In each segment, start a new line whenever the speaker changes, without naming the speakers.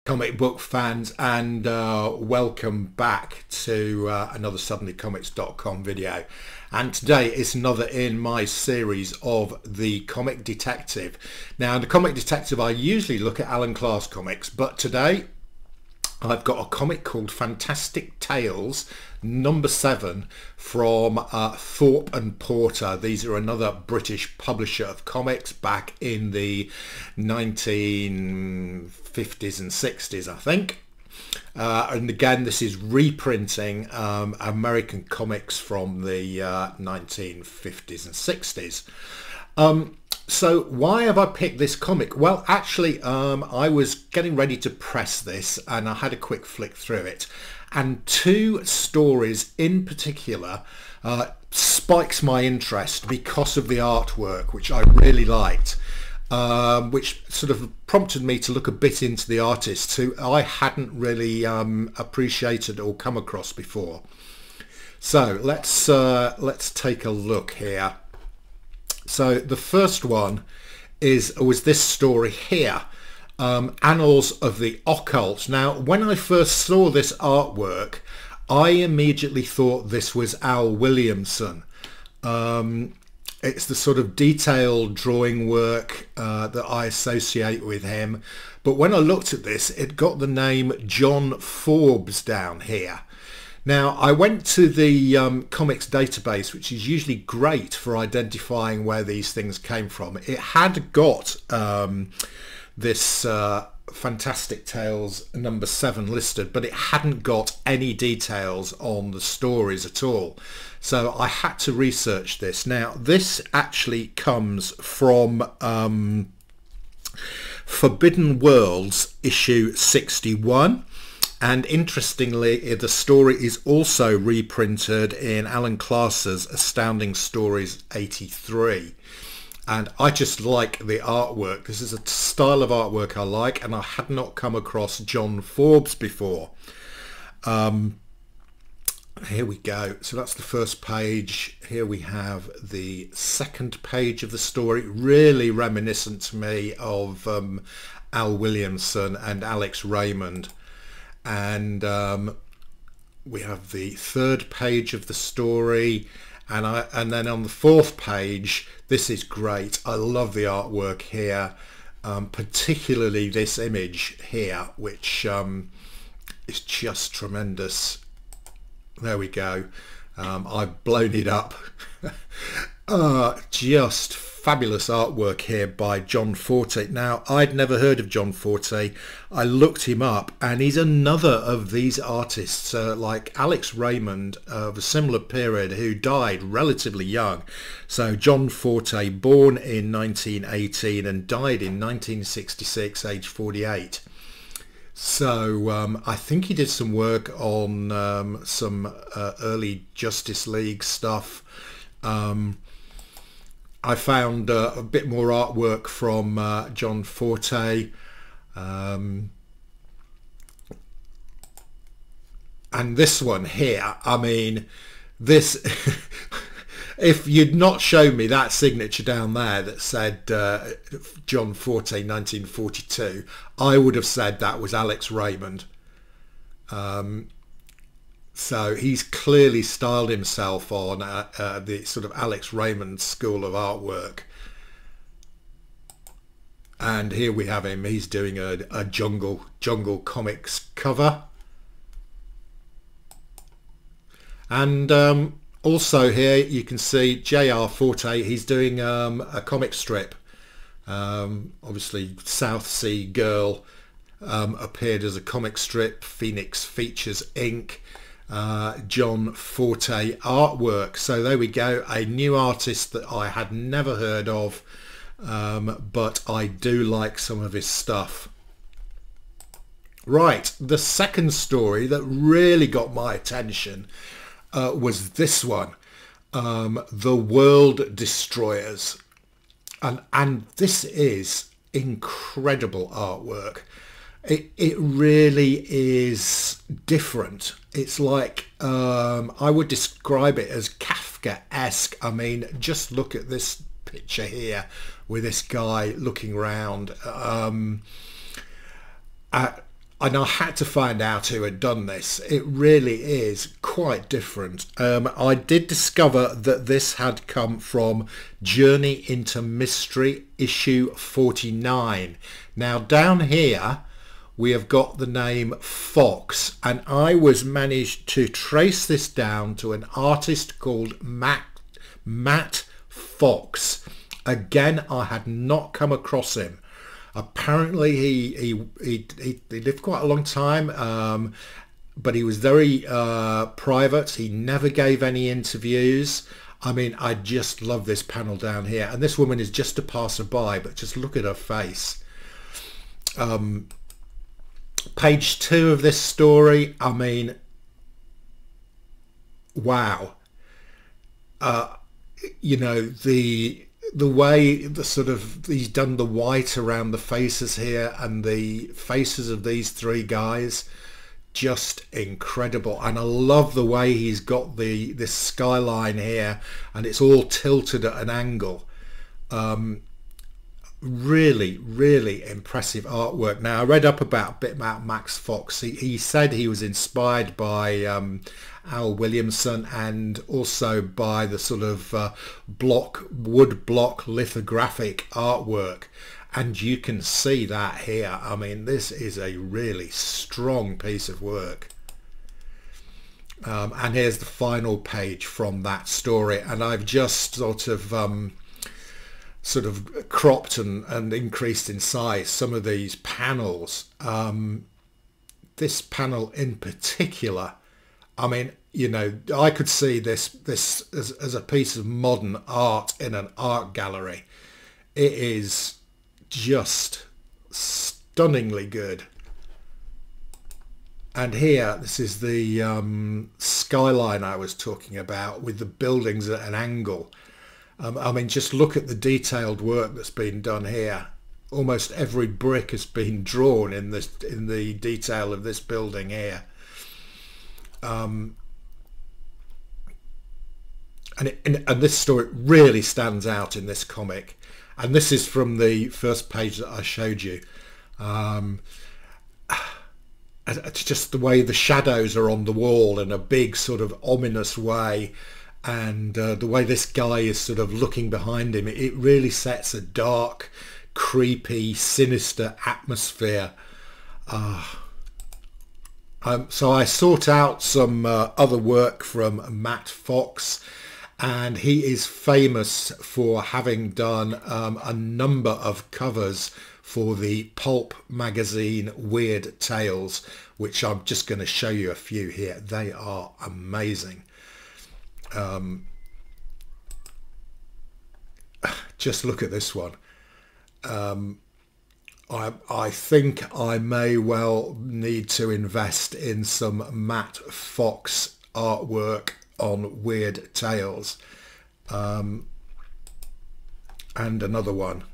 comic book fans, and welcome back to another suddenlycomics.com video. And today is another in my series of The Comic Detective. Now, The Comic Detective, I usually look at Alan Clark's comics, but today I've got a comic called Fantastic Tales #7 from Thorpe and Porter. These are another British publisher of comics back in the 1950s and 60s, I think. And again, this is reprinting American comics from the 1950s and 60s. So why have I picked this comic? Well, actually, I was getting ready to press this and I had a quick flick through it. And two stories in particular spikes my interest because of the artwork, which I really liked, which sort of prompted me to look a bit into the artists who I hadn't really appreciated or come across before. So let's take a look here. So the first one was this story here, Annals of the Occult. Now, when I first saw this artwork, I immediately thought this was Al Williamson. It's the sort of detailed drawing work that I associate with him. But when I looked at this, it got the name John Forbes down here. Now, I went to the comics database, which is usually great for identifying where these things came from. It had got this Fantastic Tales #7 listed, but it hadn't got any details on the stories at all. So I had to research this. Now, this actually comes from Forbidden Worlds issue 61. And interestingly, the story is also reprinted in Alan Clark's Astounding Stories 83. And I just like the artwork. This is a style of artwork I like, and I had not come across John Forbes before. Here we go. So that's the first page. Here we have the second page of the story, really reminiscent to me of Al Williamson and Alex Raymond. And we have the third page of the story, and then on the fourth page, this is great. I love the artwork here, particularly this image here, which is just tremendous. There we go. I've blown it up. Just fabulous artwork here by John Forte. Now, I'd never heard of John Forte. I looked him up, and he's another of these artists like Alex Raymond of a similar period who died relatively young. So John Forte, born in 1918 and died in 1966, age 48. So I think he did some work on some early Justice League stuff. I found a bit more artwork from John Forte, and this one here, I mean, this if you'd not shown me that signature down there that said John Forte 1942, I would have said that was Alex Raymond. So he's clearly styled himself on the sort of Alex Raymond school of artwork. And here we have him. He's doing a jungle comics cover. And also here you can see J.R. Forte. He's doing a comic strip. Obviously South Sea Girl appeared as a comic strip. Phoenix Features Inc. John Forte artwork. So there we go, a new artist that I had never heard of, but I do like some of his stuff. Right, the second story that really got my attention was this one, The World Destroyers, and this is incredible artwork. It really is different. It's like, I would describe it as Kafka-esque. I mean, just look at this picture here with this guy looking around. And I had to find out who had done this. It really is quite different. I did discover that this had come from Journey into Mystery issue 49. Now down here we have got the name Fox, and I was managed to trace this down to an artist called Matt Fox. Again, I had not come across him. Apparently he lived quite a long time, but he was very private. He never gave any interviews. I mean, I just love this panel down here, and this woman is just a passerby, but just look at her face. Page 2 of this story, I mean, wow. You know, the way the sort of he's done the white around the faces here, and the faces of these three guys, just incredible. And I love the way he's got this skyline here, and it's all tilted at an angle. Really impressive artwork. Now I read up a bit about Max Fox. He said he was inspired by Al Williamson, and also by the sort of wood block lithographic artwork, and you can see that here. I mean, this is a really strong piece of work. And here's the final page from that story, and I've just sort of cropped and increased in size some of these panels. This panel in particular, I mean, you know, I could see this as a piece of modern art in an art gallery. It is just stunningly good. And here, this is the skyline I was talking about, with the buildings at an angle. I mean, just look at the detailed work that's been done here. Almost every brick has been drawn in the detail of this building here. And this story really stands out in this comic. And this is from the first page that I showed you. It's just the way the shadows are on the wall in a big sort of ominous way. And the way this guy is sort of looking behind him, it really sets a dark, creepy, sinister atmosphere. So I sought out some other work from Matt Fox, and he is famous for having done a number of covers for the pulp magazine Weird Tales, which I'm just going to show you a few here. They are amazing. Just look at this one. I think I may well need to invest in some Matt Fox artwork on Weird Tales. And another one.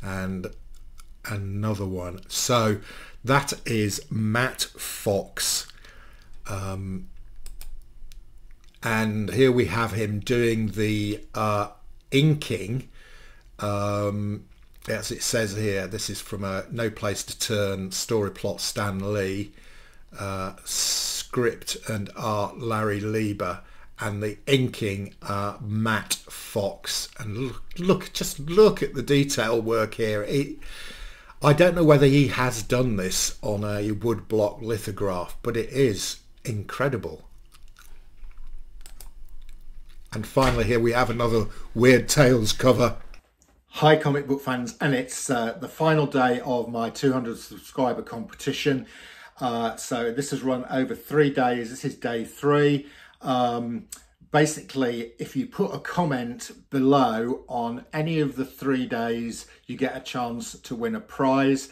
And another one. So that is Matt Fox. And here we have him doing the inking, as it says here. This is from a No Place to Turn, story plot Stan Lee, script and art Larry Lieber, and the inking Matt Fox. And just look at the detail work here. I don't know whether he has done this on a woodblock lithograph, but it is incredible. And finally here we have another Weird Tales cover. Hi comic book fans, and it's the final day of my 200 subscriber competition. So this has run over 3 days. This is day 3. Basically, if you put a comment below on any of the 3 days, you get a chance to win a prize.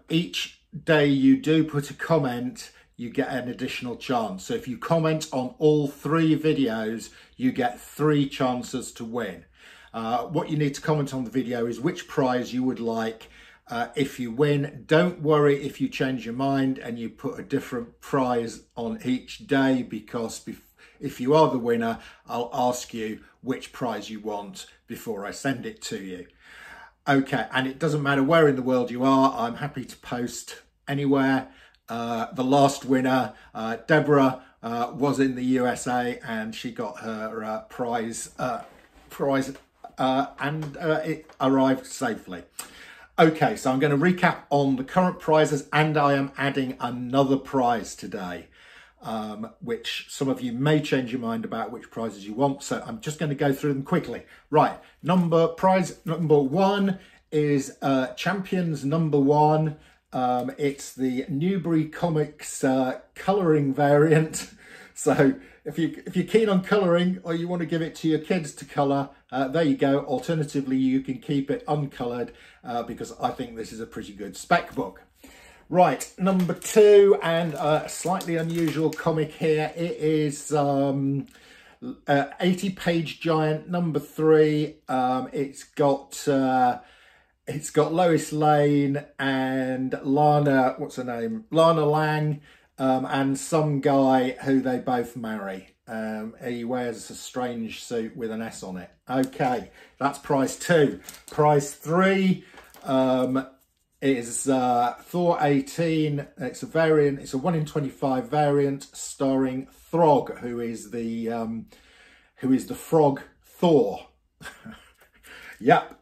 Each day you do put a comment, you get an additional chance. So if you comment on all 3 videos, you get 3 chances to win. What you need to comment on the video is which prize you would like if you win. Don't worry if you change your mind and you put a different prize on each day, because if you are the winner, I'll ask you which prize you want before I send it to you. Okay, and it doesn't matter where in the world you are, I'm happy to post anywhere. The last winner, Deborah, was in the USA, and she got her prize, and it arrived safely. Okay, so I'm going to recap on the current prizes, and I am adding another prize today, which some of you may change your mind about which prizes you want. So I'm just going to go through them quickly. Right, prize number one is Champions number one. It's the Newbury Comics colouring variant. So if you're keen on colouring, or you want to give it to your kids to colour, there you go. Alternatively, you can keep it uncoloured, because I think this is a pretty good spec book. Right, number two, and a slightly unusual comic here. It is 80-page giant number three. It's got Lois Lane and Lana, what's her name? Lana Lang, and some guy who they both marry. He wears a strange suit with an S on it. Okay, that's prize two. Prize three is Thor 18. It's a variant. It's a 1 in 25 variant starring Throg, who is the frog Thor. Yep.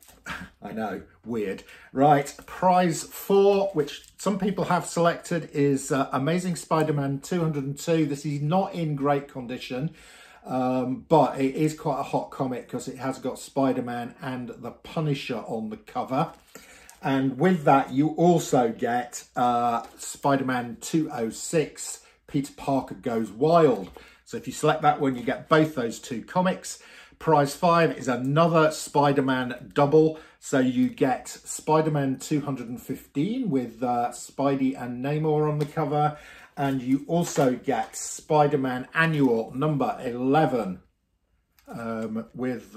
I know, weird. Right, prize four, which some people have selected, is Amazing Spider-Man 202. This is not in great condition, but it is quite a hot comic because it has got Spider-Man and the Punisher on the cover. And with that, you also get Spider-Man 206, Peter Parker Goes Wild. So if you select that one, you get both those two comics. Prize five is another Spider-Man double. So you get Spider-Man 215 with Spidey and Namor on the cover. And you also get Spider-Man Annual number 11 with,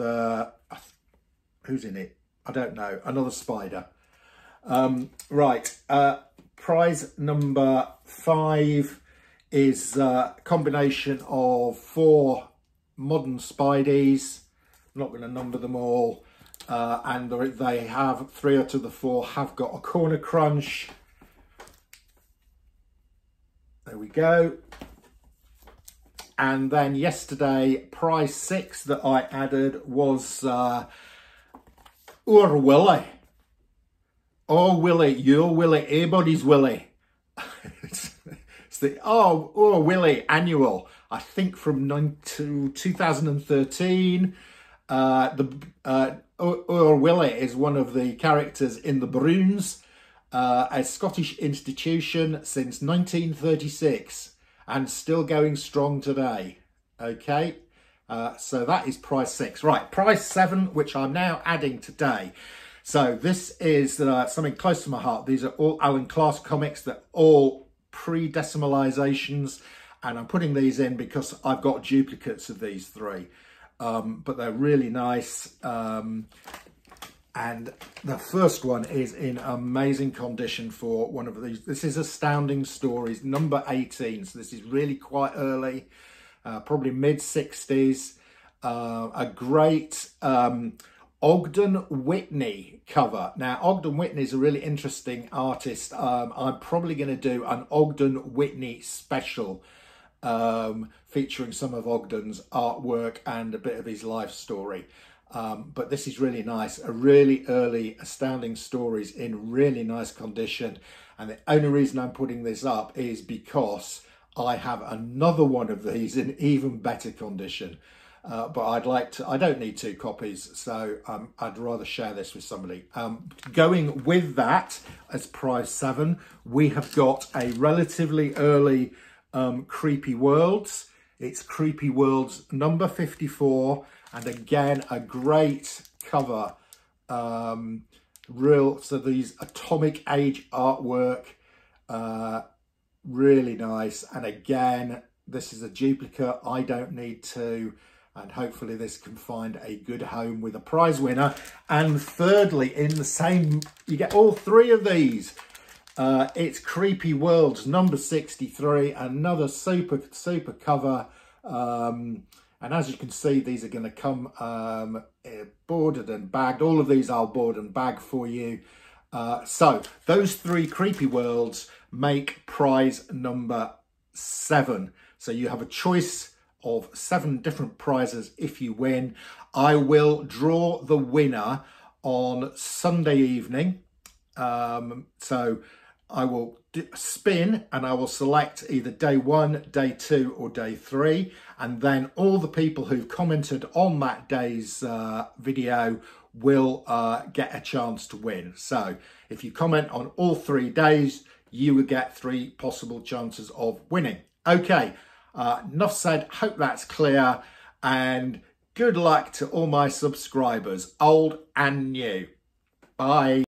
who's in it? I don't know, another Spider. Right, prize number five is a combination of 4 modern Spideys. I'm not going to number them all, and they have 3 out of the 4 have got a corner crunch. There we go. And then yesterday, prize 6 that I added was Willie. Oh Willie, you're Willie, everybody's Willie. It's the Willie Annual, I think from 2013. Willie is one of the characters in the Bruins, a Scottish institution since 1936 and still going strong today. Okay, so that is prize 6. Right, prize 7, which I'm now adding today. So this is something close to my heart. These are all Alan Class comics. They're all pre-decimalizations, and I'm putting these in because I've got duplicates of these 3, but they're really nice. And the first one is in amazing condition for one of these. This is Astounding Stories number 18, so this is really quite early, probably mid-60s. A great Ogden Whitney cover. Now, Ogden Whitney is a really interesting artist. I'm probably going to do an Ogden Whitney special featuring some of Ogden's artwork and a bit of his life story. But this is really nice. A really early Astounding Stories in really nice condition. And the only reason I'm putting this up is because I have another one of these in even better condition. But I don't need 2 copies, so I'd rather share this with somebody. Going with that, as prize 7, we have got a relatively early Creepy Worlds. It's Creepy Worlds number 54, and again, a great cover. So these atomic age artwork, really nice. And again, this is a duplicate. I don't need 2. And hopefully this can find a good home with a prize winner. And thirdly, in the same, you get all 3 of these. It's Creepy Worlds number 63, another super cover. And as you can see, these are going to come boarded and bagged. All of these I'll board and bag for you. So those 3 creepy worlds make prize number 7. So you have a choice of 7 different prizes if you win. I will draw the winner on Sunday evening. So I will spin and I will select either day 1, day 2 or day 3, and then all the people who've commented on that day's video will get a chance to win. So if you comment on all 3 days, you will get 3 possible chances of winning. Okay, enough said. Hope that's clear, and good luck to all my subscribers, old and new. Bye.